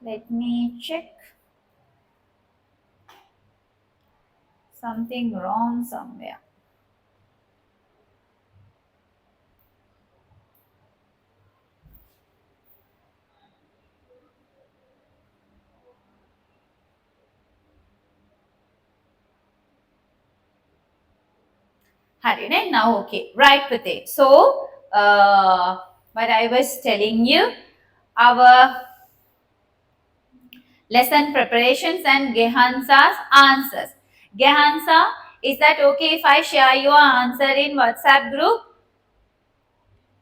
Let me check. Something wrong somewhere. Harine, now okay. Right, Pate. So, what I was telling you, our lesson preparations and Gehansa's answers. Gehansa, is that okay if I share your answer in WhatsApp group?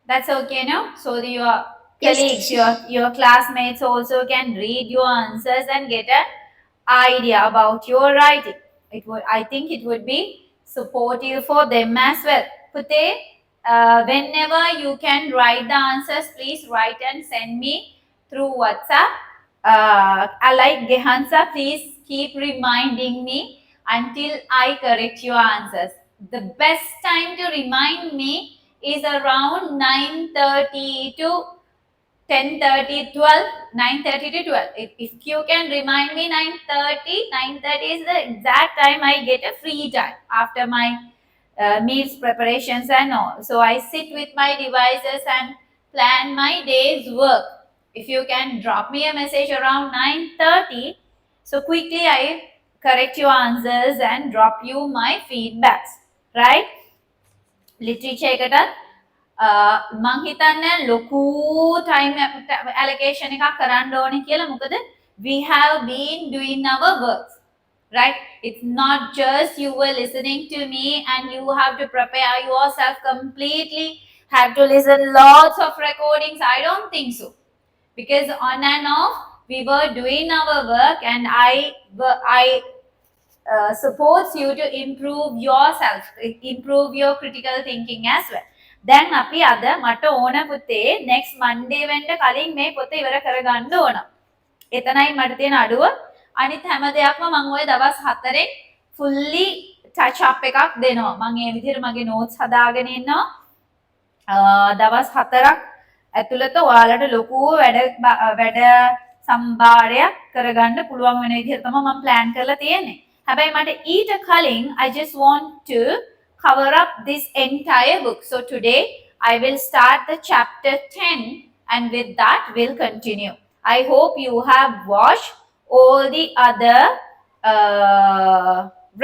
That's okay, no? So your Yes. colleagues, your classmates also can read your answers and get an idea about your writing. I think it would be supportive for them as well. Pute, whenever you can write the answers, please write and send me through WhatsApp. Like Gehansa, please keep reminding me until I correct your answers. The best time to remind me is around 9:30 to 10:30, 12, 9:30 to 12. If you can remind me 9:30 is the exact time I get a free time after my meals preparations and all. So I sit with my devices and plan my day's work. If you can drop me a message around 9:30, so quickly I correct your answers and drop you my feedbacks. Right? Literature එකටත් මං හිතන්නේ ලොකු time allocation එකක් කරන්න ඕනේ කියලා මොකද we have been doing our works, right? It's not just you were listening to me and you have to prepare yourself completely, have to listen lots of recordings. I don't think so, because on and off we were doing our work and I supports you to improve yourself, improve your critical thinking as well. දැන් අපි අද මට ඕන පුතේ next Monday වෙන්න කලින් මේ පොත ඉවර කරගන්න ඕන. එතනයි මට තියෙන අඩුව. අනිත් හැම දෙයක්ම මම ওই දවස් 4න් fully touch up එකක් දෙනවා. මම මේ විදිහට මගේ notes හදාගෙන ඉන්නවා. දවස් 4ක් ඇතුළත ඔයාලට ලොකු වැඩ සම්භාරයක් කරගන්න පුළුවන් වෙන විදිහට තමයි මම plan කරලා තියෙන්නේ. හැබැයි මට ඊට කලින් I just want to cover up this entire book. So today I will start the chapter 10 and with that we'll continue. I hope you have watched all the other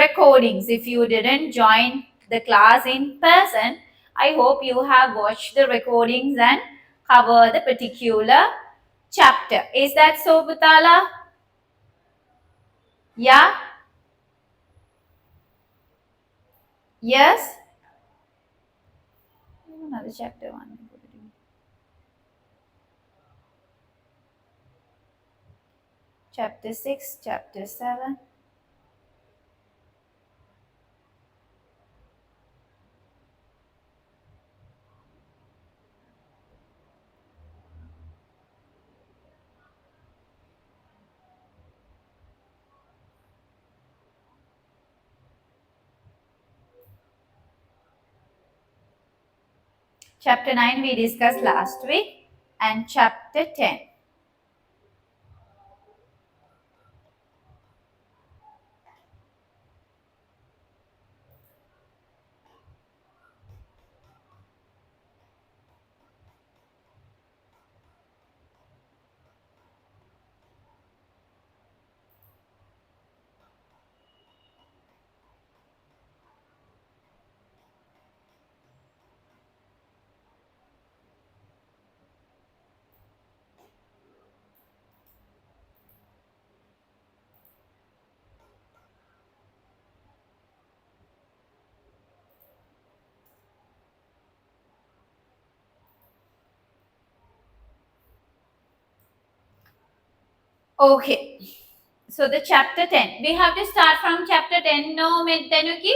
recordings. If you didn't join the class in person, I hope you have watched the recordings and cover the particular chapter. Is that so, Butala? Yeah? Yes? Another chapter one. Chapter 6, chapter 7. Chapter 9 we discussed last week, and chapter 10. Okay. So the chapter 10. We have to start from chapter 10, no, Tenuki?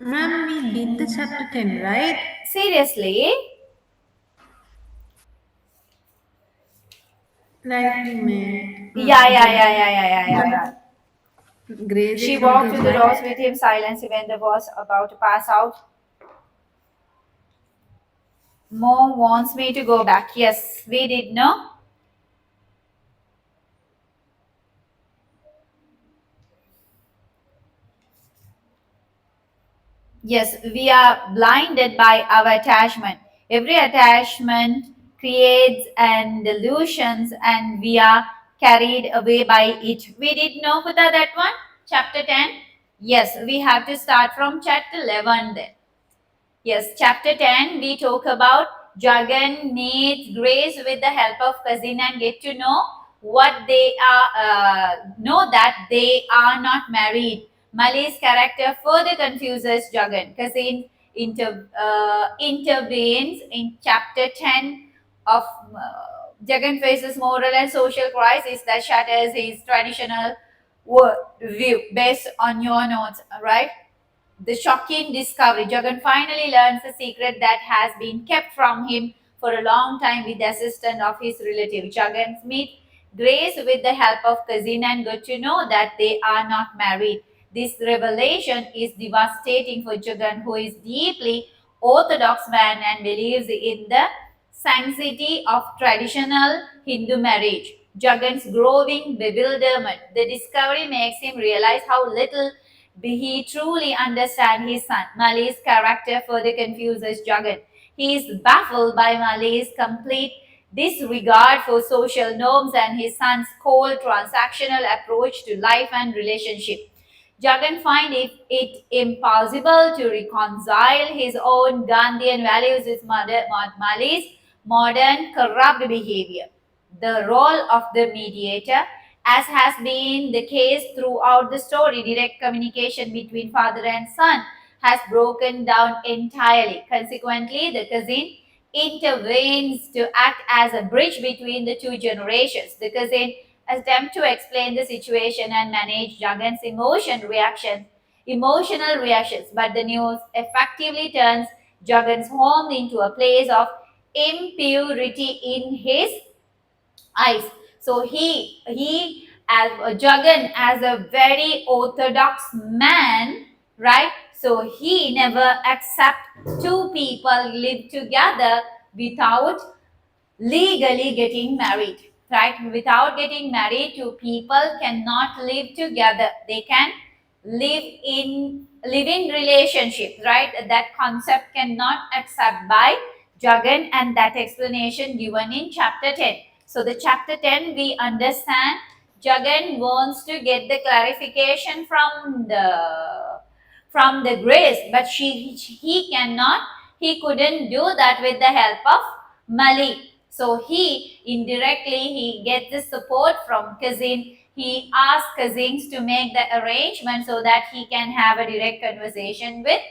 Ma'am, we did the chapter 10, right? Seriously? Like we met. Yeah. Grades She is walked to something, the right? doors with him silently when they was about to pass out. Mom wants me to go back. Yes, we did, no? Yes, we are blinded by our attachment. Every attachment creates an delusions and we are carried away by it. We did know Puta that one? Chapter 10? Yes, we have to start from chapter 11 then. Yes, chapter 10, we talk about Jagan needs Grace with the help of cousin and get to know what they are, know that they are not married. Mali's character further confuses Jagan. Cousin intervenes in chapter 10 of Jagan faces moral and social crisis that shatters his traditional view based on your notes, right? The shocking discovery. Jagan finally learns a secret that has been kept from him for a long time with the assistance of his relative. Jagan meets Grace with the help of cousin and got to know that they are not married. This revelation is devastating for Jagan, who is deeply orthodox man and believes in the sanctity of traditional Hindu marriage. Jagan's growing bewilderment. The discovery makes him realize how little he truly understands his son. Mali's character further confuses Jagan. He is baffled by Mali's complete disregard for social norms and his son's cold transactional approach to life and relationship. Jagan finds it impossible to reconcile his own Gandhian values with Mali's modern corrupt behavior. The role of the mediator, as has been the case throughout the story, direct communication between father and son has broken down entirely. Consequently, the cousin intervenes to act as a bridge between the two generations. The cousin attempts to explain the situation and manage Jagan's emotional reactions, but the news effectively turns Jagan's home into a place of impurity in his eyes. So he as Jagan as a very orthodox man, right? So he never accept two people live together without legally getting married, right? Without getting married, two people cannot live together. They can live in relationship, right? That concept cannot accept by Jagan, and that explanation given in chapter 10. So the chapter 10 we understand Jagan wants to get the clarification from the Grace, but he cannot, he couldn't do that with the help of Mali. So he indirectly he gets the support from cousin. He asks cousins to make the arrangement so that he can have a direct conversation with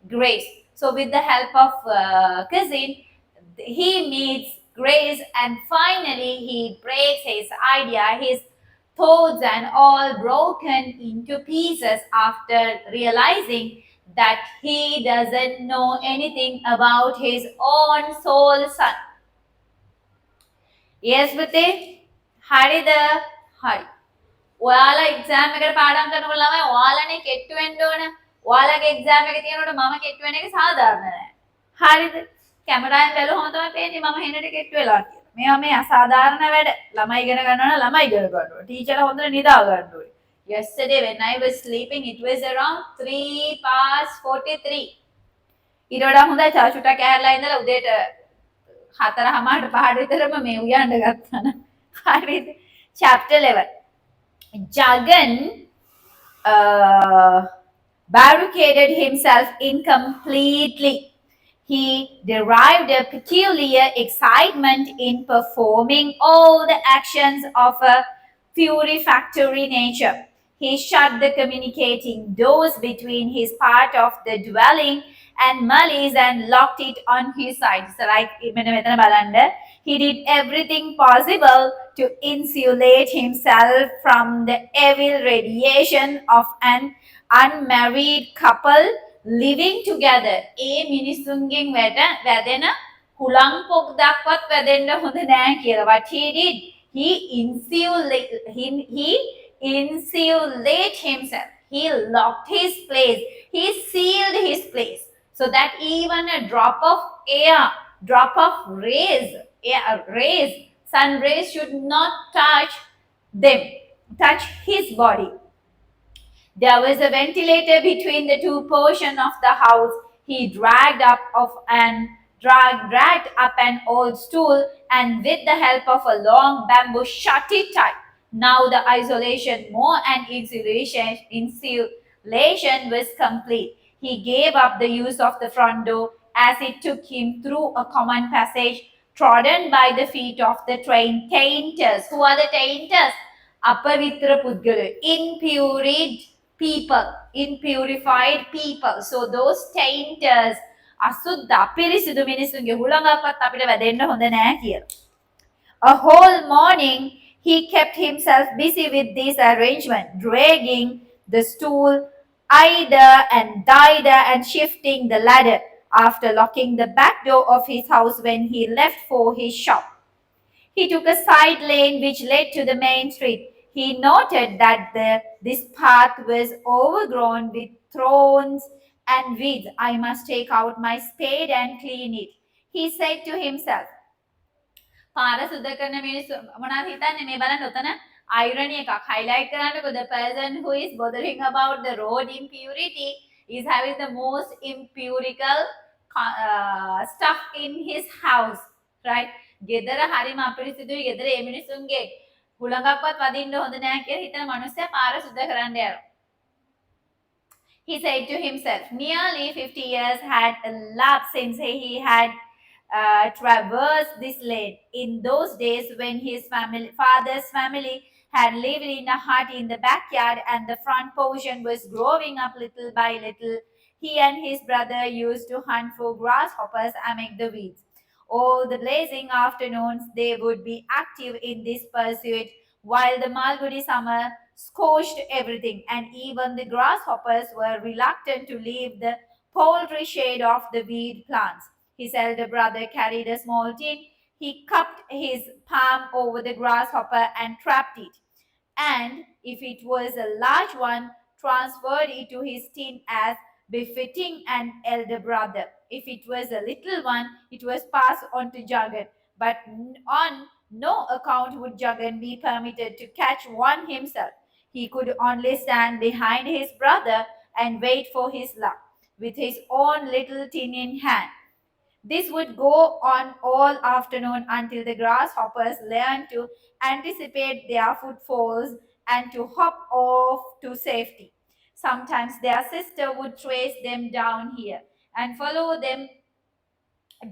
Grace. So with the help of cousin, he meets Grace and finally he breaks his idea, his thoughts and all broken into pieces after realizing that he doesn't know anything about his own soul son. Yes, පුතේ. හරිද? හරි. ඔයාලා exam එකට පාඩම් කරනකොට ළමයි ඔයාලානේ කෙට්ටු වෙන්න ඕන. ඔයාලගේ එක්සෑම් එක තියෙනකොට මම කෙට්ටු වෙන එක සාධාරණ නෑ. හරිද? කැමරාවෙන් බැලුවම තමයි පේන්නේ මම හෙනට කෙට්ටු වෙලා කියලා. මේවා මේ අසාධාරණ වැඩ. ළමයි ඉගෙන ගන්නවා නම් ළමයි ඉගෙන ගන්න ඕනේ. ටීචර්ලා හොඳට නිදා ගන්න ඕනේ. Yesterday when I was sleeping it was around 3 past 43. ඊට වඩා හොඳයි තව චුට්ටක් ඇහැරලා ඉඳලා උදේට 4:00 5:00 විතරම මේ උයන්න ගත්තා නම්. හරිද? Chapter 11. Jagan barricaded himself in completely. He derived a peculiar excitement in performing all the actions of a fury-factory nature. He shut the communicating doors between his part of the dwelling and Mali's and locked it on his side. So like he did everything possible to insulate himself from the evil radiation of an unmarried couple living together. ඒ මිනිස්සුන්ගෙන් වැදෙන හුලං පොක්දක්වත් වැදෙන්න හොඳ නෑ කියලා. What he did, he insulate himself. He locked his place. He sealed his place so that even a drop of air, drop of rays, sun rays should not touch his body. There was a ventilator between the two portions of the house. He dragged up an old stool and with the help of a long bamboo shut it tight. Now the isolation more and insulation was complete. He gave up the use of the front door as it took him through a common passage trodden by the feet of the trained tainters. Who are the tainters? Apavitra Pudgalu, impurified people. So those tainters, අසුද්ධ අපිරිසිදු මිනිසුන්ගේ හුළඟක්වත් අපිට වැදෙන්න හොඳ නැහැ කියලා. A whole morning he kept himself busy with this arrangement, dragging the stool either and thither and shifting the ladder after locking the back door of his house when he left for his shop. He took a side lane which led to the main street. He noted that this path was overgrown with thorns and weeds. I must take out my spade and clean it. He said to himself. පාර සුද්ධ කරන මිනිස්සු මොනවද හිතන්නේ මේ බලන්න ඔතන irony එකක් highlight කරන්නකො the person who is bothering about the road impurity is having the most empirical stuff in his house, right? ගෙදර හරිම අපිරිසිදුයි ගෙදර ඒ මිනිසුන්ගේ හුළඟක්වත් වදින්න හොඳ නැහැ කියලා හිතන මිනිස්සයා පාර සුද්ධ කරන්න යනවා. He said to himself, nearly 50 years had elapsed since he had traversed this lane. In those days when his father's family had lived in a hut in the backyard and the front portion was growing up little by little, he and his brother used to hunt for grasshoppers among the weeds. All the blazing afternoons they would be active in this pursuit while the Malgudi summer scorched everything, and even the grasshoppers were reluctant to leave the paltry shade of the weed plants. His elder brother carried a small tin. He cupped his palm over the grasshopper and trapped it, and if it was a large one, transferred it to his tin as befitting an elder brother. If it was a little one, it was passed on to Jagan, but on no account would Jagan be permitted to catch one himself. He could only stand behind his brother and wait for his luck, with his own little tin in hand. This would go on all afternoon until the grasshoppers learned to anticipate their footfalls and to hop off to safety. Sometimes their sister would trace them down here and follow them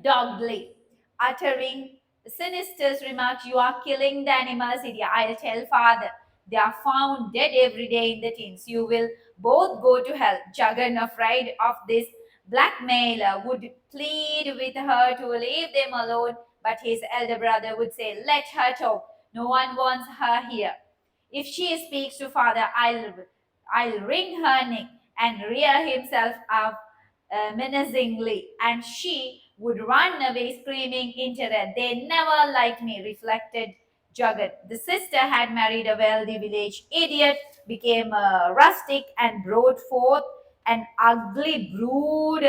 doggedly, uttering sinister remarks. You are killing the animals here. I'll tell father. They are found dead every day in the tins. You will both go to hell. Jagan, afraid of this blackmailer, would plead with her to leave them alone, but his elder brother would say, let her talk. No one wants her here. If she speaks to father, I'll wring her neck, and rear himself up menacingly, and she would run away screaming in terror. They never liked me, reflected Jagat. The sister had married a wealthy village idiot, became a rustic, and brought forth an ugly brood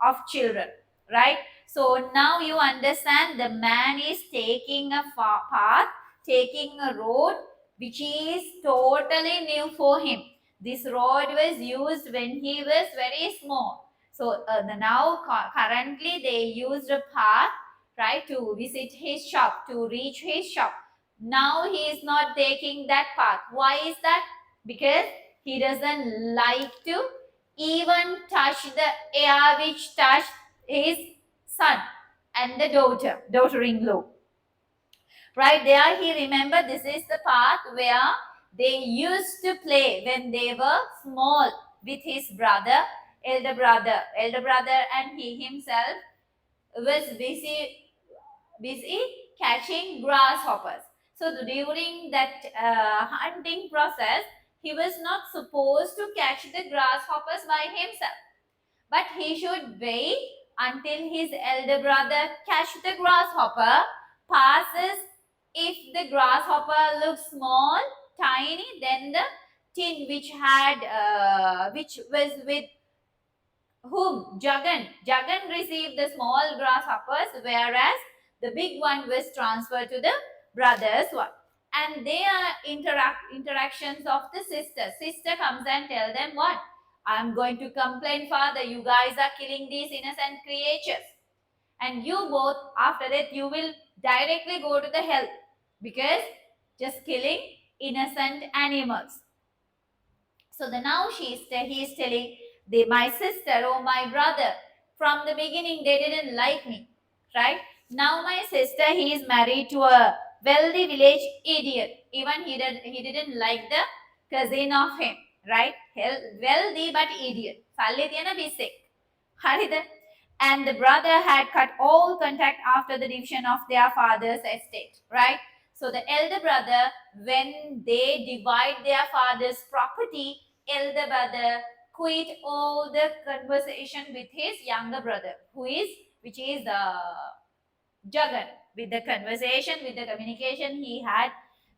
of children, right? So now you understand the man is taking a path, taking a road which is totally new for him. This road was used when he was very small. So now currently they used a path, right, to visit his shop, to reach his shop. Now he is not taking that path. Why is that? Because he doesn't like to even touch the air which touched his son and the daughter-in-law. Right there, he remember this is the path where they used to play when they were small with his elder brother, and he himself was busy catching grasshoppers. So during that hunting process, he was not supposed to catch the grasshoppers by himself, but he should wait until his elder brother catch the grasshopper, passes. If the grasshopper looks small, tiny, then the tin which was with whom? Jagan. Jagan received the small grasshoppers, whereas the big one was transferred to the brother's one. and they are interactions of the sister. Sister comes and tell them what? I'm going to complain, father, you guys are killing these innocent creatures, and you both, after that, you will directly go to the hell because just killing innocent animals. So the now he is telling my sister, oh my brother, from the beginning they didn't like me, right? Now my sister, he is married to a wealthy village idiot. Even he didn't like the cousin of him, right? Wealthy but idiot. සල්ලි තියෙන පිස්සෙක්. හරිද? And the brother had cut all contact after the division of their father's estate, right? So the elder brother, when they divide their father's property, elder brother quit all the conversation with his younger brother, which is Jagan. With the conversation, with the communication he had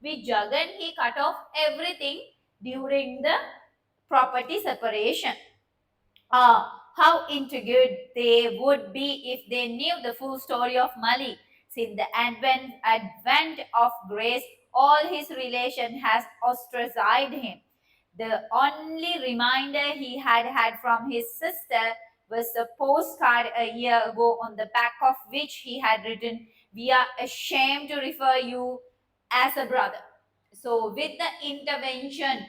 with Jagan, he cut off everything during the property separation. How intrigued they would be if they knew the full story of Mali. Since the advent of grace, all his relation has ostracized him. The only reminder he had from his sister was a postcard a year ago on the back of which he had written, "We are ashamed to refer you as a brother." So, with the intervention,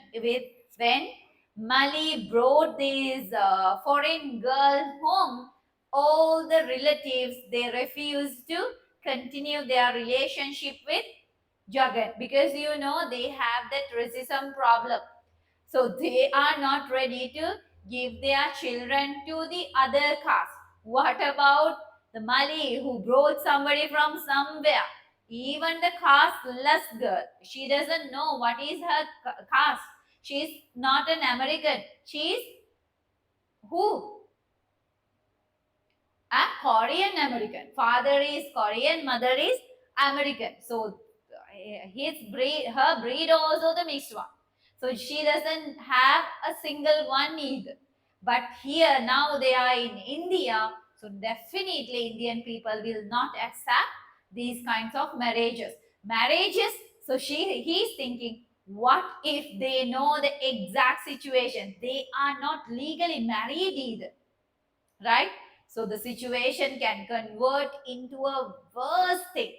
when Mali brought this foreign girl home, all the relatives they refused to continue their relationship with Jagan because they have that racism problem. So they are not ready to give their children to the other caste. What about the Mali who brought somebody from somewhere? Even the casteless girl, she doesn't know what is her caste. She's not an American. She's who? A Korean American. Father is Korean, mother is American. So her breed also the mixed one. So she doesn't have a single one either. But here now they are in India, so definitely Indian people will not accept these kinds of marriages. So he's thinking, what if they know the exact situation? They are not legally married either, right? So the situation can convert into a worse thing.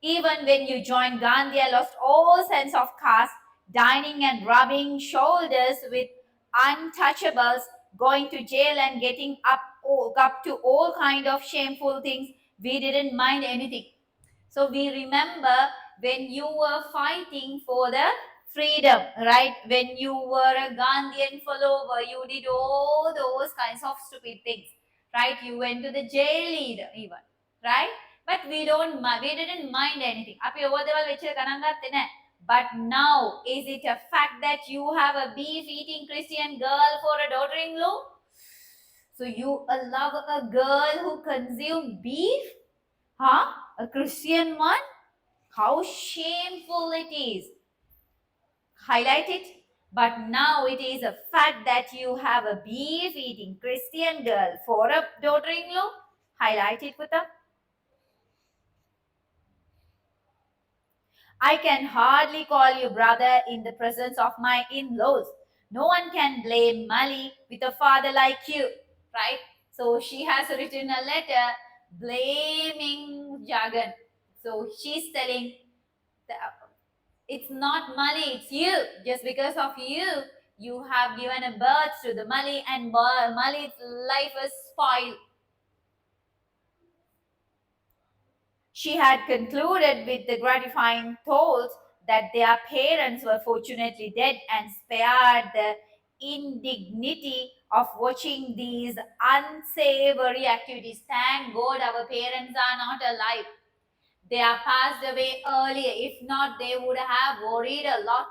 Even when you joined Gandhi, I lost all sense of caste, dining and rubbing shoulders with untouchables, going to jail and getting up to all kind of shameful things. We didn't mind anything. So we remember when you were fighting for the freedom, right? When you were a Gandhian follower, you did all those kinds of stupid things, right? You went to the jail leader even, right? But we didn't mind anything. අපි ඔය දේවල් වෙච්ච ගණන් ගත්තේ නැහැ. But now, is it a fact that you have a beef eating Christian girl for a daughter-in-law? So you love a girl who consume beef? Huh? A Christian one? How shameful it is. Highlight it. But now it is a fact that you have a beef eating Christian girl for a daughter-in-law. Highlight it, Putta. I can hardly call you brother in the presence of my in-laws. No one can blame Mali with a father like you, right? So she has written a letter blaming Jagan. So she's telling, it's not Mali, it's you. Just because of you, you have given a birth to the Mali, and Mali's life is spoiled. She had concluded with the gratifying thought that their parents were fortunately dead and spared the indignity of watching these unsavory activities. Thank God our parents are not alive. They are passed away earlier. If not, they would have worried a lot.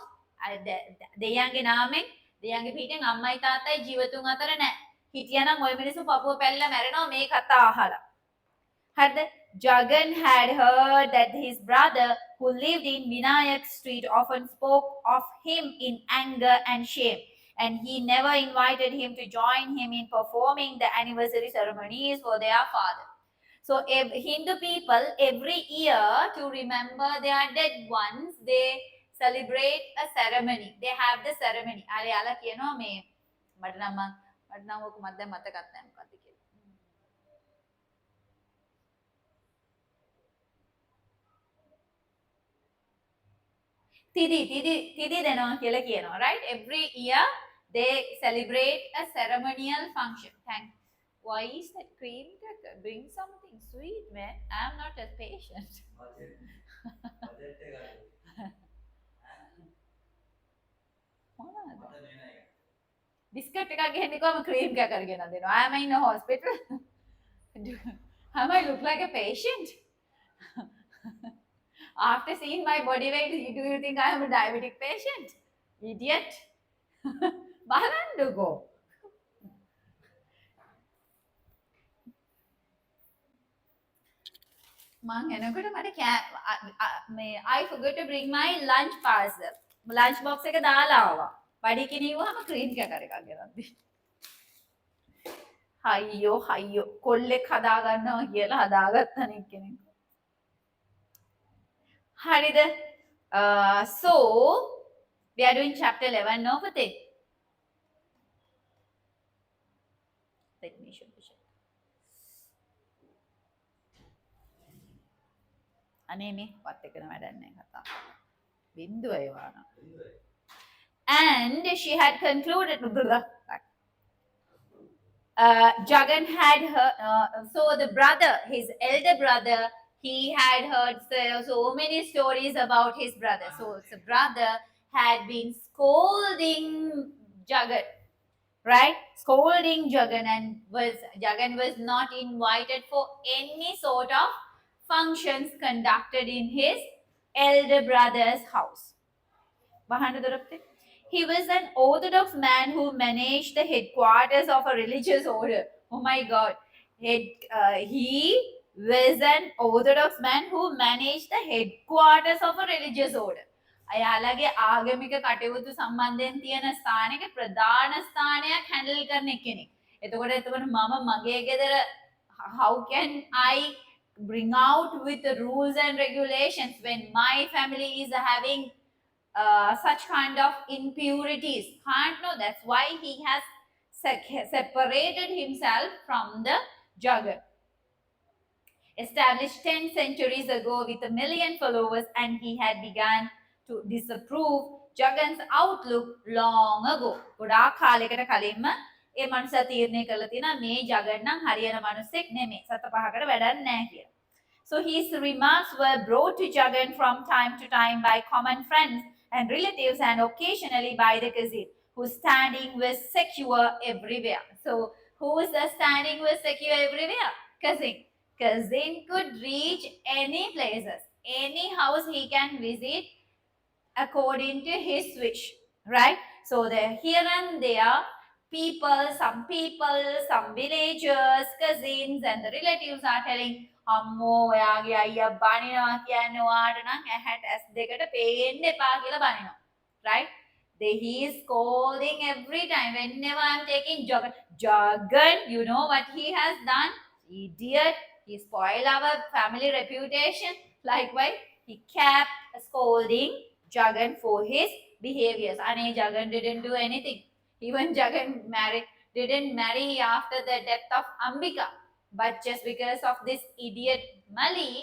දෙයන්ගේ නාමෙන් දෙයන්ගේ පිටින් අම්මයි තාත්තයි ජීවතුන් අතර නැහැ. හිටියනම් ওই මිනිස්සු පපුව පැල්ලලා මැරෙනවා මේ කතා අහලා. හරිද? Jagan had heard that his brother, who lived in Vinayak Street, often spoke of him in anger and shame. and he never invited him to join him in performing the anniversary ceremonies for their father. So Hindu people every year to remember their dead ones, they celebrate a ceremony. They have the ceremony. අර යාලා කියනවා මේ මට නම් ඔක මද්ද මතකත් නැහැ මොකද්ද කියලා. තිදි දෙනවා කියලා කියනවා, right? Every year they celebrate a ceremonial function. Thank. Why is that cream cracker? Bring something sweet, man. I'm not as patient. Biscuit එකක් ගෙන්න ගිහම cream cracker ගෙනත් දෙනවා. I am in a hospital. Am I look like a patient? After seeing my body weight, do you think I am a diabetic patient? Idiot. බලන්නකෝ. මං එනකොට මට I forgot to bring my lunch parcel. Lunch box එක දාලා ආවා. Body කිනිව්වම cream cracker එකක් ගෙනත් දී. හයියෝ කොල්ලෙක් හදා ගන්නවා කියලා හදාගත්තන එක්කෙනෙක්. හරිද? So we are doing chapter 11 now, Pate. Let me show you. අනේ මේ වත් එකන වැඩක් නැහැ කතා. බින්දුවයි වානා. And she had concluded Jagan had her so the brother, his elder brother, he had heard so many stories about his brother. So the brother had been scolding Jagan, right? Scolding Jagan, and Jagan was not invited for any sort of functions conducted in his elder brother's house. He was an orthodox man who managed the headquarters of a religious order. Oh my God. He was an orthodox man who managed the headquarters of a religious order. අයාලගේ ආගමික කටයුතු සම්බන්ධයෙන් තියෙන ස්ථානයක ප්‍රධාන ස්ථානයක් handle කරන කෙනෙක්. එතකොට මම මගේ ගෙදර how can I bring out with the rules and regulations when my family is having such kind of impurities? Can't know. That's why he has separated himself from the Jagan. Established 10 centuries ago with 1 million followers, and he had begun to disapprove Jagan's outlook long ago. ගොඩාක් කාලයකට කලින්ම ඒ මනුස්සයා තීරණය කරලා තියෙනවා මේ ජගන් නම් හරියන මනුස්සෙක් නෙමෙයි. සත පහකට වැඩක් නැහැ කියලා. So his remarks were brought to Jagan from time to time by common friends and relatives, and occasionally by the cousin, whose standing was secure everywhere. So whose standing was secure everywhere? Cousin. Cousin could reach any places, any house he can visit according to his wish, right? So here and there, some villagers, cousins, and the relatives are telling, අම්මෝ ඔයාගේ අයියා බනිනවා කියන්නේ ඔයාට නම් ඇහැට ඇස් දෙකට පේන්න එපා කියලා බනිනවා, right? He is scolding every time whenever I'm taking Jagan, you know what he has done? Idiot. He spoiled our family reputation. Likewise, he kept scolding Jagan for his behaviors. Ane Jagan didn't do anything. Even Jagan didn't marry after the death of Ambika. But just because of this idiot Mali,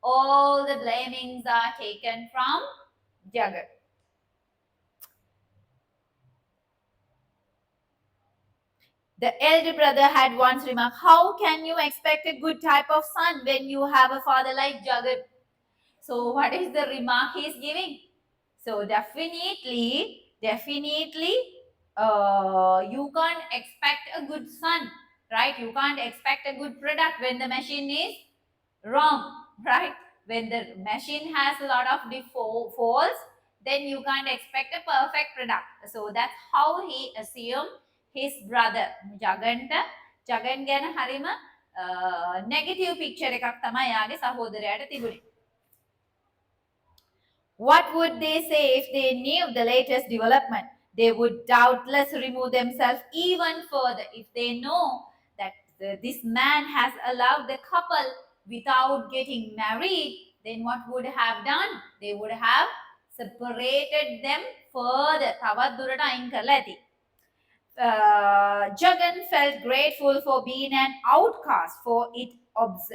all the blamings are taken from Jagan. The elder brother had once remarked, how can you expect a good type of son when you have a father like Jagan? So what is the remark he is giving? So definitely, you can't expect a good son, right? You can't expect a good product when the machine is wrong, right? When the machine has a lot of faults, then you can't expect a perfect product. So that's how he assumed his brother. Jagan ගැන හරිම negative picture එකක් තමයි යාගේ සහෝදරයාට තිබුණේ. What would they say if they knew the latest development? They would doubtless remove themselves even further if they know that this man has allowed the couple without getting married. Then what would have done? They would have separated them further. තවත් දුරට අයින් කරලා ඇති. Jagan felt grateful for being an outcast, for it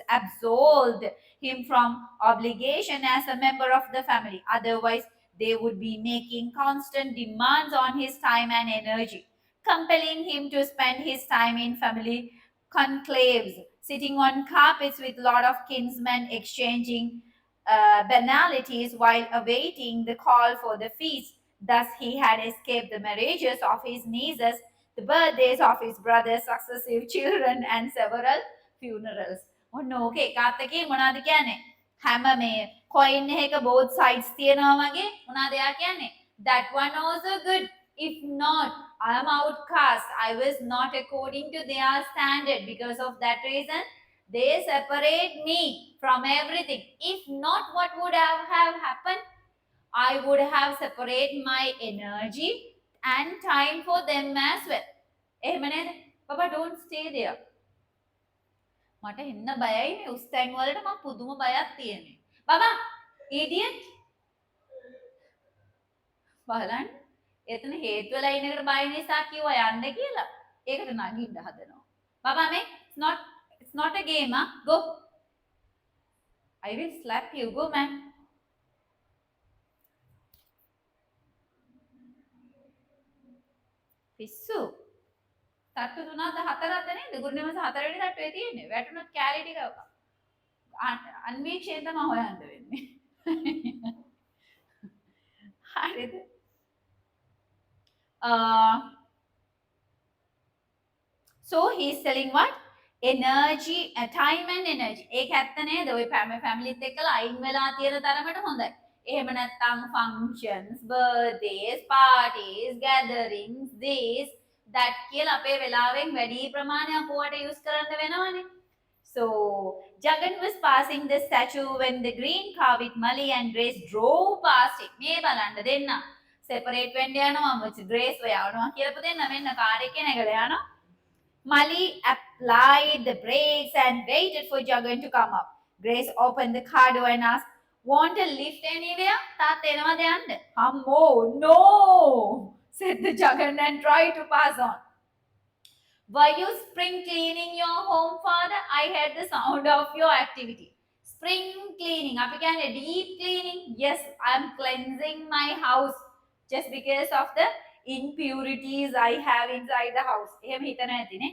absolved him from obligation as a member of the family. Otherwise, they would be making constant demands on his time and energy, compelling him to spend his time in family conclaves, sitting on carpets with lot of kinsmen, exchanging banalities while awaiting the call for the feast. Thus, he had escaped the marriages of his nieces, the birthdays of his brother's successive children, and several funerals. ඔන්න ඕකේ කාත්තකේ මොනාද කියන්නේ හැම මේ coin එකක both sides තියෙනවා වගේ මොනාද එයා කියන්නේ that one also good if not I am outcast I was not according to their standard because of that reason they separate me from everything if not what would have happened I would have separated my energy and time for them as well. එහෙම නේද? Papa don't stay there. මට එන්න බයයි මේ උස්තැන් වලට මම පුදුම බයක් තියෙන්නේ. බබා idiot බලන්න එතන හේතු වෙලා ඉන්න එකට බය නිසා කිව්වා යන්න කියලා. ඒකට නගින්න හදනවා. බබා මේ it's not a game, huh? Go. I will slap you. Go man. පිස්සු තට්ටු තුනක්ද හතරක්ද නේද ගුරුනිමස හතරවෙනි තට්ටුවේ තියෙන්නේ වැටුනොත් කැලේ ටික අන්වීක්ෂයෙන් තමයි හොයන්න වෙන්නේ හරිද so he's selling what energy time and energy ඒක ඇත්ත නේද ඔය ෆැමිලිත් එක්කලා අයින් වෙලා තියෙන තරමට හොඳයි එහෙම නැත්නම් functions birthdays parties gatherings this that කියලා අපේ වෙලාවෙන් වැඩි ප්‍රමාණයක් ඕවට use කරන්න වෙනවනේ so Jagan was passing the statue when the green car with Mali and Grace drove past it මේ බලන්න දෙන්න separate වෙන්න යනවා Grace ඔය යවනවා කියලා පුතෙන්න මෙන්න කාර් එකේ නැගලා යනවා Mali applied the brakes and waited for Jagan to come up. Grace opened the car door and asked, Want a lift anywhere? තාත්තා එනවද යන්න? අම්මෝ, no, said the Jagan and tried to pass on. Were you spring cleaning your home, father? I heard the sound of your activity. Spring cleaning. අපි කියන්නේ deep cleaning. Yes, I'm cleansing my house just because of the impurities I have inside the house. එහෙම හිතන ඇතිනේ.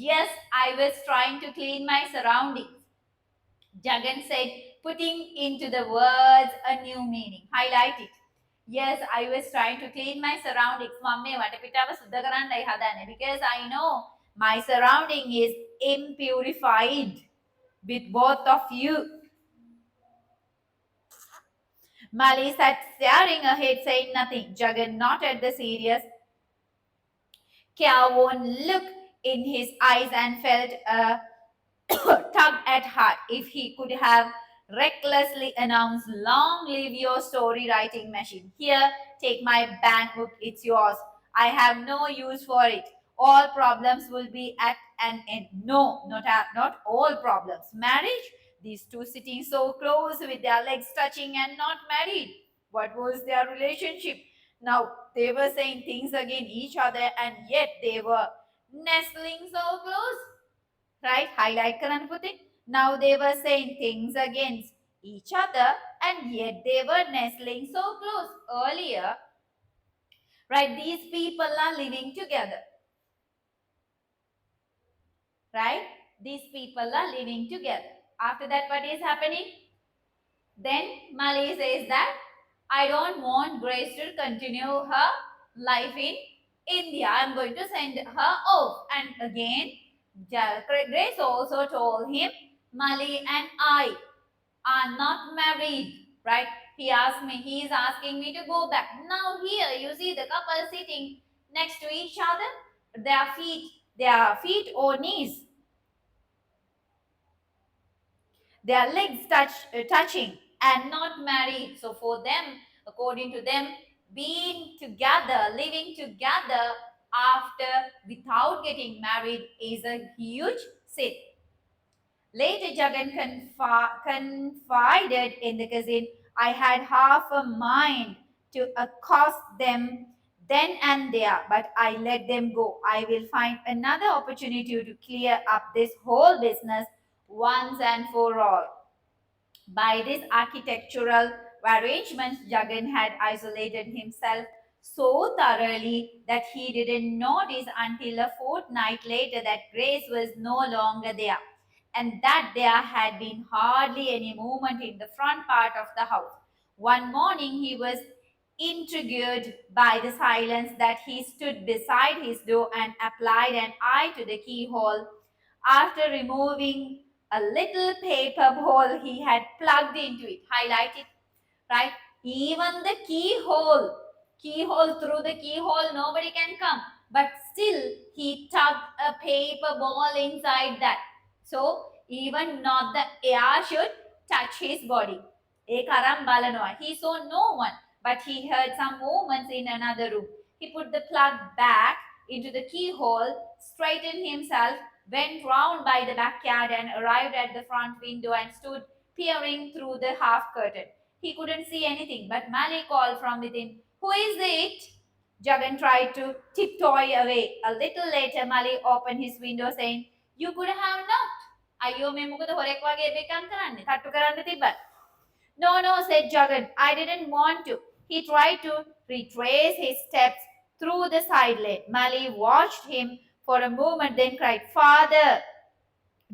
Yes, I was trying to clean my surroundings. Jagan said, putting into the words a new meaning. Highlight it. Yes, I was trying to clean my surroundings. මම මේ වටපිටාව සුද්ධ කරන්නයි හදන්නේ because I know my surrounding is impurified with both of you. Mali sat staring ahead, saying nothing. Jagan noted the serious, careworn look in his eyes and felt a tug at heart. If he could have recklessly announced, Long live your story writing machine. Here, take my bank book, it's yours. I have no use for it. All problems will be at an end. No, not all problems. Marriage? These two sitting so close with their legs touching and not married. What was their relationship? Now, they were saying things against each other and yet they were nestling so close. Right? Highlight karan puti. Now they were saying things against each other and yet they were nestling so close. Earlier, right, these people are living together. Right? These people are living together. After that, what is happening? Then Mali says that I don't want Grace to continue her life in India. I'm going to send her off. And again, Grace also told him, Mali and I are not married, right? He is asking me to go back. Now here you see the couple sitting next to each other, their feet or knees, their legs touching and not married. So for them, according to them, being together, living together after without getting married is a huge sin. Later, Jagan confided in the cousin, I had half a mind to accost them then and there, but I let them go. I will find another opportunity to clear up this whole business once and for all. By these architectural arrangements, Jagan had isolated himself so thoroughly that he didn't notice until a fortnight later that Grace was no longer there, and that there had been hardly any movement in the front part of the house. One morning he was intrigued by the silence that he stood beside his door and applied an eye to the keyhole. After removing a little paper ball he had plugged into it, highlighted, right? Even the keyhole, through the keyhole, nobody can come. But still, he tucked a paper ball inside that. So, even not the air should touch his body. ඒ කරම් බලනවා. He saw no one, but he heard some movements in another room. He put the plug back into the keyhole, straightened himself, went round by the backyard and arrived at the front window and stood peering through the half curtain. He couldn't see anything, but Mali called from within, Who is it? Jagan tried to tiptoe away. A little later, Mali opened his window saying, You could have knocked. අයියෝ මේ මොකද හොරෙක් වගේ එකක් කරන්නේ? තට්ටු කරන්න තිබ්බත්. No, no, said Jagan. I didn't want to. He tried to retrace his steps through the side lane. Mali watched him for a moment, then cried, Father!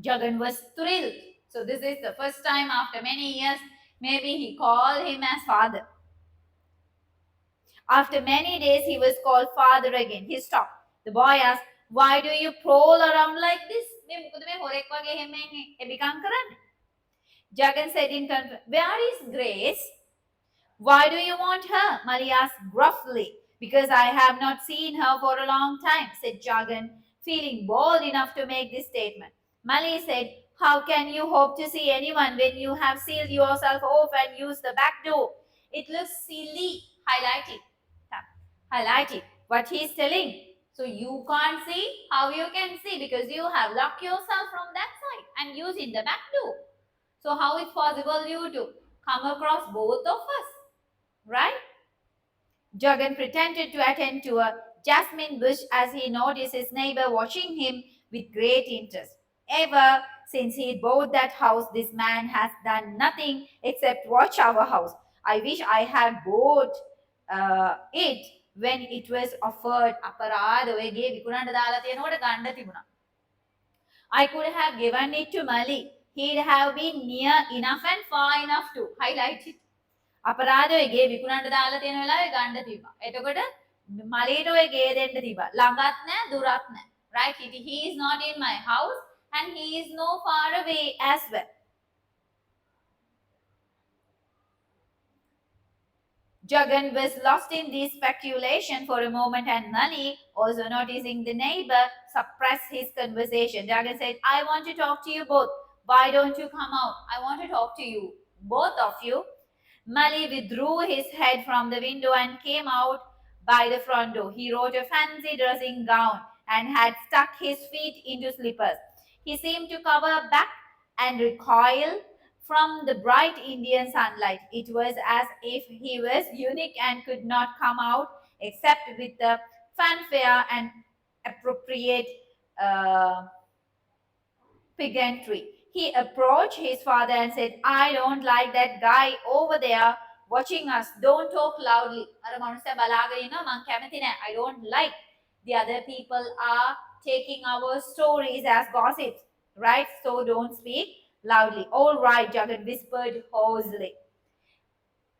Jagan was thrilled. So, this is the first time after many years, maybe he called him as father. After many days, he was called father again. He stopped. The boy asked, Why do you prowl around like this? Jagan said in confusion, Where is Grace? Why do you want her? Mali asked gruffly. Because I have not seen her for a long time, said Jagan, feeling bold enough to make this statement. Mali said, How can you hope to see anyone when you have sealed yourself off and used the back door? It looks silly. Highlighting what he's telling. So you can't see how you can see because you have locked yourself from that side and using the back door. So how is possible you to come across both of us? Right? Jagan pretended to attend to a jasmine bush as he noticed his neighbor watching him with great interest. Ever since he bought that house, this man has done nothing except watch our house. I wish I had bought it when it was offered. අපරාධ ඔය ගේ විකුණන්න දාලා තියෙනකොට ගන්න තිබුණා. I could have given it to Mali. He'd have been near enough and far enough to highlight it. අපරාධ ඔය ගේ විකුණන්න දාලා තියෙන වෙලාවේ ගන්න තිබ්බා. එතකොට මලීට ඔය ගේ දෙන්න තිබ්බා. ළඟත් නැහැ දුරත් නැහැ. Right? He is not in my house and he is no far away as well. Jagan was lost in this speculation for a moment and Mali, also noticing the neighbor, suppressed his conversation. Jagan said, I want to talk to you both. Why don't you come out? I want to talk to you, both of you. Mali withdrew his head from the window and came out by the front door. He wore a fancy dressing gown and had stuck his feet into slippers. He seemed to cover back and recoil from the bright Indian sunlight. It was as if he was unique and could not come out except with the fanfare and appropriate pageantry. He approached his father and said, I don't like that guy over there watching us. Don't talk loudly. I don't like. The other people are taking our stories as gossips, right? So don't speak loudly. All right, Jagan whispered hoarsely.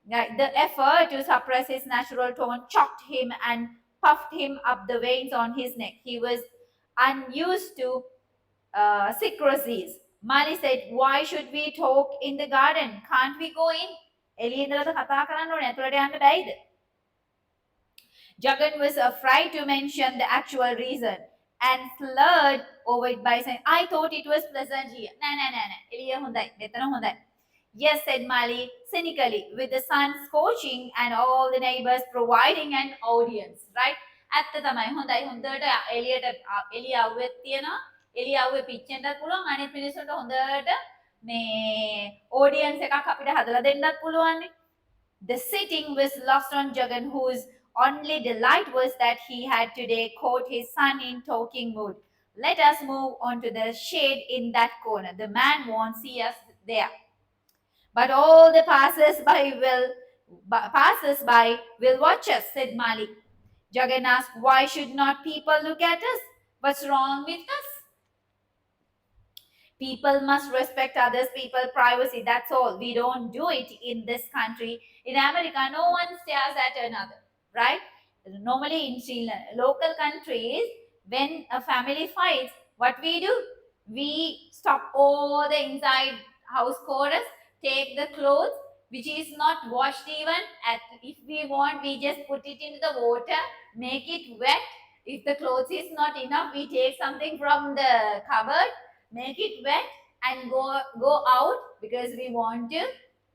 The effort to suppress his natural tone shocked him and puffed him up the veins on his neck. He was unused to secrecies. Mali said, Why should we talk in the garden? Can't we go in? Jagan was afraid to mention the actual reason and slurred over it by saying, I thought it was pleasant here. No. Yes, said Mali cynically, with the sun scorching and all the neighbors providing an audience, right? ඇත්ත තමයි හොඳයි හොඳට එළියට එළිය අවුවෙත් තියෙනවා එළිය අවුවේ පිච්චෙන්නත් පුළුවන් අනිත් මිනිස්සුන්ට හොඳට මේ audience එකක් අපිට හදලා දෙන්නත් පුළුවන්. The sitting was lost on Jagan, whose only delight was that he had today caught his son in talking mood. Let us move on to the shade in that corner. The man won't see us there. But all the passers by will watch us, said Malik. Jagan asked, why should not people look at us? What's wrong with us? People must respect others people's privacy. That's all. We don't do it in this country. In America, no one stares at another, right? Normally in Sri Lanka, local countries, when a family fights, what we do? We stop all the inside house chorus, take the clothes which is not washed even. If we want, we just put it into the water, make it wet. If the clothes is not enough, we take something from the cupboard, make it wet and go out because we want to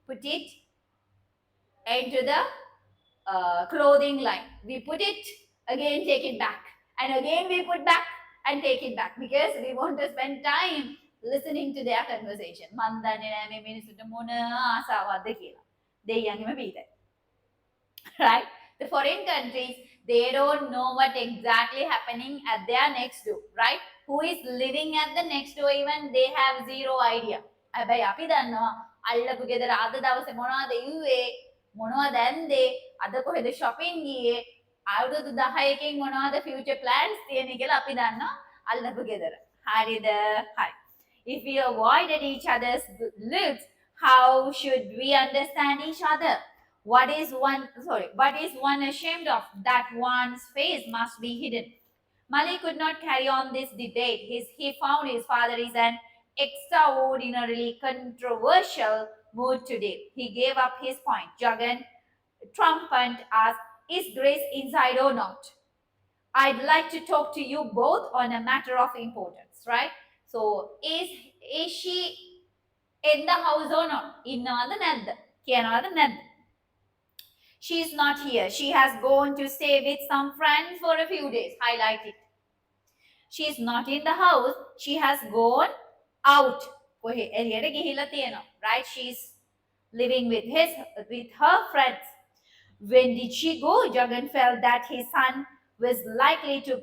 put it into the clothing line. We put it again, take it back, and again we put back and take it back because we want to spend time listening to their conversation. මන් දන්නේ නෑ මේ මිනිස්සුන්ට මොන ආසාවක්ද කියලා. දෙයියන්ගෙම පිටයි. Right? The foreign countries, they don't know what exactly happening at their next door, right? Who is living at the next door, even they have zero idea. හැබැයි අපි දන්නවා අල්ලපු ගෙදර අද දවසේ මොනවද ඉුවේ මොනවද ඇන්දේ අද කොහෙද shopping ගියේ අවුරුදු 10කින් මොනවද future plans තියෙන්නේ කියලා අපි දන්නවා අල්ලපු ගෙදර. හරිද? හරි. If we avoided each other's looks, how should we understand each other? What is one ashamed of that one's face must be hidden? Mali could not carry on this debate. He found his father is an extraordinarily controversial mood today. He gave up his point. Jagan triumphant asked, is Grace inside or not? I'd like to talk to you both on a matter of importance, right? So is she in the house or not? ඉන්නවද නැද්ද? කියනවද නැද්ද? She's not here. She has gone to stay with some friends for a few days. Highlight it. She's not in the house. She has gone out. කොහෙ එළියට ගිහිල්ලා තියෙනවා. Right? She's living with her friends. When did she go? Jagan felt that his son was likely to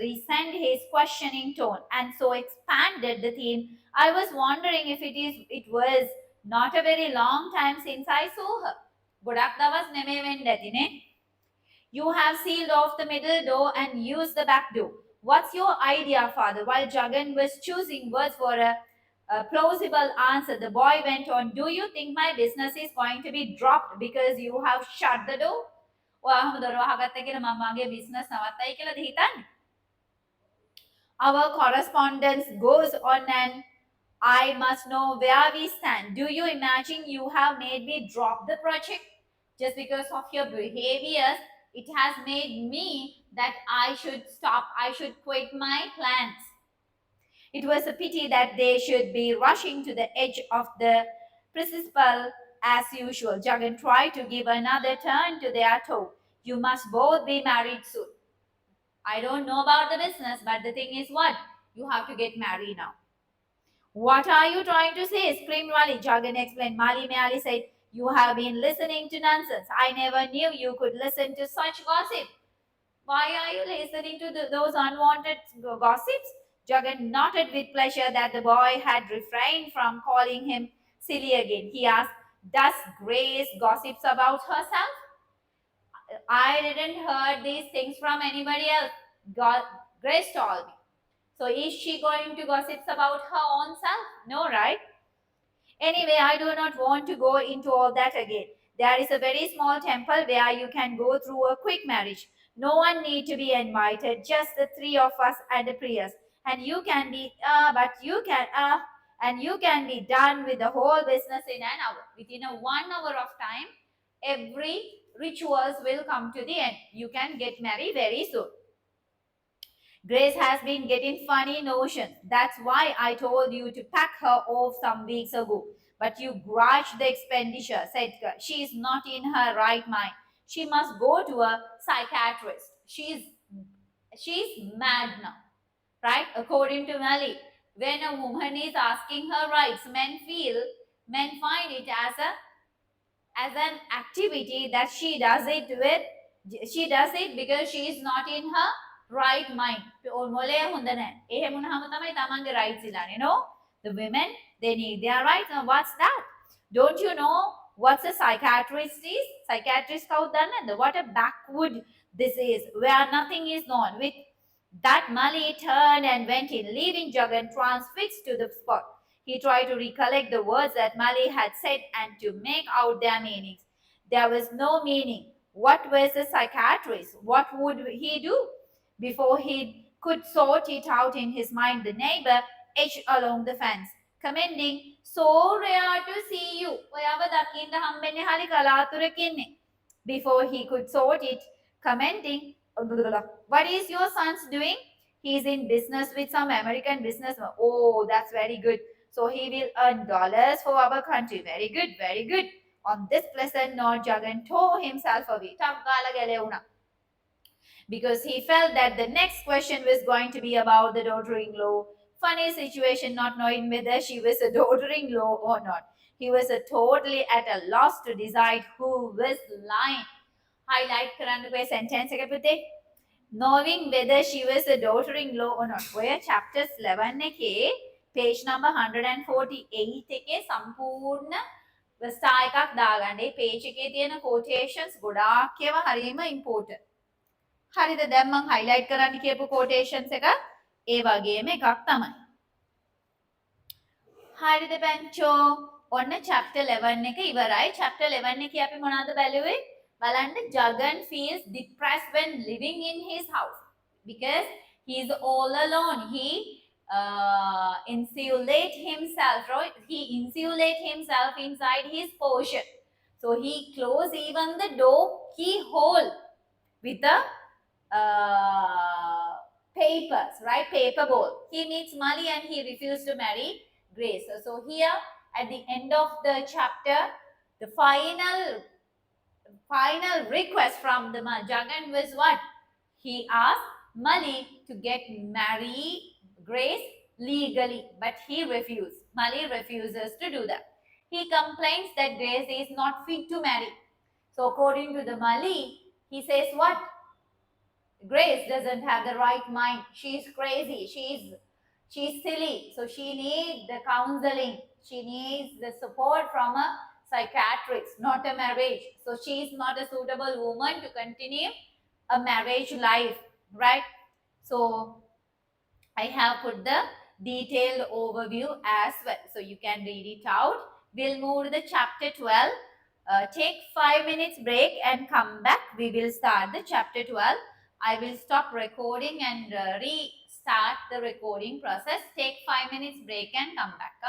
resent his questioning tone and so expanded the theme. I was wondering if it was not a very long time since I saw her. ගොඩක් දවස් නෙමෙයි වෙන්න ඇතිනේ. You have sealed off the middle door and used the back door. What's your idea, father? While Jagan was choosing words for a plausible answer, the boy went on, do you think my business is going to be dropped because you have shut the door? ඔයාම දොර වහගත්ත කියලා මම මගේ business නවත්තයි කියලාද හිතන්නේ? Our correspondence goes on and I must know where we stand. Do you imagine you have made me drop the project? Just because of your behaviors, it has made me that I should stop, I should quit my plans. It was a pity that they should be rushing to the edge of the precipice as usual. Jagan tried to give another turn to their talk. You must both be married soon. I don't know about the business, but the thing is what? You have to get married now. What are you trying to say? Screamed Mali. Jagan explained. Mali Meali said, you have been listening to nonsense. I never knew you could listen to such gossip. Why are you listening to those unwanted gossips? Jagan nodded with pleasure that the boy had refrained from calling him silly again. He asked, does Grace gossips about herself? I didn't heard these things from anybody else. Grace told me. So is she going to gossip about her own self? No, right? Anyway, I do not want to go into all that again. There is a very small temple where you can go through a quick marriage. No one need to be invited, just the three of us and the prayers. And you can be done with the whole business in an hour. Within a 1 hour of time, every rituals will come to the end. You can get married very soon. Grace has been getting funny notions. That's why I told you to pack her off some weeks ago. but you grudge the expenditure, said she is not in her right mind. She must go to a psychiatrist. She's mad now, right? According to Mali, when a woman is asking her rights, men find it as an activity that she does it because she is not in her right mind. Rights, the women, they need their rights. Now what's that? Don't you know what's a psychiatrist is? Psychiatrist what a backward this is, where nothing is known. With that, Mali turned and went in, leaving Jagan transfixed to the spot. He tried to recollect the words that Mali had said and to make out their meanings. There was no meaning. What was a psychiatrist? What would he do? Before he could sort it out in his mind, the neighbor edged along the fence, commending, "So rare to see you." ඔයාව දකින්න හම්බෙන්නේ හරි කලාතුරකින්නේ. Before he could sort it, commenting, "What is your son's doing?" "He's in business with some American businessman." "Oh, that's very good. So he will earn dollars for our country." "Very good, very good." On this pleasant note, Jagan tore himself away. Because he felt that the next question was going to be about the daughter-in-law. Funny situation, not knowing whether she was a daughter-in-law or not. He was totally at a loss to decide who was lying. Highlight කරන්නකෝ sentence එක පුතේ. Knowing whether she was a daughter-in-law or not. ඔය chapters 11 එකේ page number 148 එකේ සම්පූර්ණ ස්ථා එකක් දාගන්න. ඒ page එකේ තියෙන quotations ගොඩාක් ඒවා හරියම important. හරිද? දැන් මම highlight කරන්න කියපු quotations එක ඒ වගේම එකක් තමයි. හරිද පැංචෝ? ඔන්න chapter 11 එක ඉවරයි. chapter 11 එකේ අපි මොනවද බැලුවේ? බලන්න, Jagan feels depressed when living in his house because he is all alone. He insulate himself, right? He insulate himself inside his portion. So he close even the door keyhole with a papers, right? Paper ball. He needs money and he refused to marry Grace. So here at the end of the chapter, the final request from the Jagan was what? He asked Mali to get marry Grace legally, but he refused. Mali refuses to do that. He complains that Grace is not fit to marry. So according to the Mali, he says what? Grace doesn't have the right mind. She's crazy. She's silly. So she needs the counseling. She needs the support from a psychiatrist, not a marriage. So she's not a suitable woman to continue a marriage life, right? So I have put the detailed overview as well. So you can read it out. We'll move to the chapter 12. Take 5 minutes break and come back. We will start the chapter 12. I will stop recording and restart the recording process. Take 5 minutes break and come back.